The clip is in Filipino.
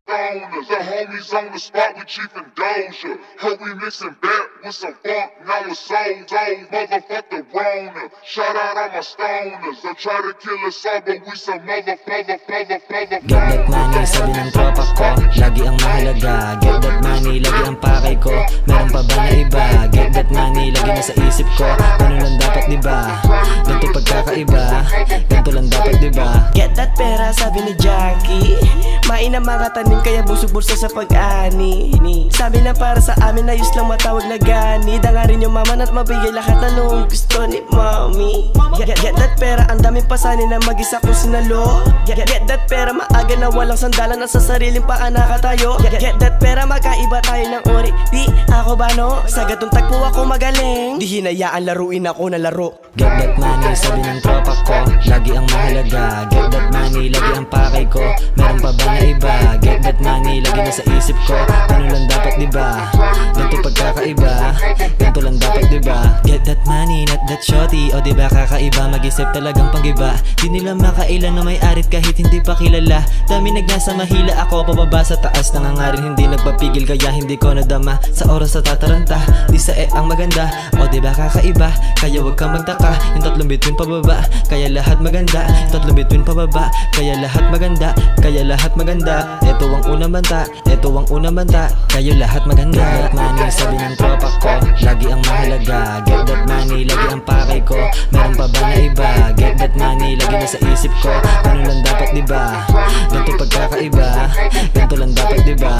stoners. The homies on the spot with Chief and Doja. Heard we mixing back with some funk, now it's so dope. Motherfucker Rona. Shout out all my stoners. They try to kill us all, but we some Get that money, sabi ng tropa ko, lagi ang mahalaga. Get that money, lagi ang pakay ko. Meron pa ba na iba? Get that money, lagi na sa isip ko. Ganun lang dapat diba? Ganito pagkakaiba. Ganito lang dapat diba? Get that pera, sabi ni Jackie. Mainam mga tanim kaya busog-bursa sa pag-ani. Sabi na para sa amin, ayos lang matawag na gani. Dangarin yung mama at mabigay lahat na nung gusto ni mommy. Get that pera, ang daming pasanin na mag-isa ko sinalo. Get that pera, maaga na walang sandalan na sa sariling paa nakatayo. Get that pera, magkaiba tayo ng uri. Di ako ba no? Sa gatong tagpo ako magaling. Di hinayaan laruin ako na laro. Get that money, sabi ng tropa ko, lagi ang mahalaga. Get that money, lagi ang pakay ko. Meron pa ba na iba? Get that money, lagi na sa isip ko. Ganun lang dapat diba? Ganito pagkakaiba. Ganito lang dapat diba? Get that money, not that shorty. O diba kakaiba, mag-isip talagang panggiba. Di nila makailan na may arit kahit hindi pa kilala. Dami nagnasa mahila ako, pababa sa taas. Nangangarin hindi nagpapigil kaya hindi ko nadama. Sa oras sa tataranta, di sa ang maganda. O diba kakaiba, kaya wag kang magtaka. Yung tatlong bituin pababa, kaya lahat maganda. Tatlong bituin pababa, kaya lahat maganda. Kaya lahat maganda. Ito ang unang banta, ito ang unang banta. Kayo lahat maganda. Get that money, sabi ng tropa ko, lagi ang mahalaga. Get that money, lagi ang pakay ko. Meron pa ba na iba? Get that money, lagi na sa isip ko. Ganun lang dapat diba? Ganito pagkakaiba. Ganito lang dapat diba?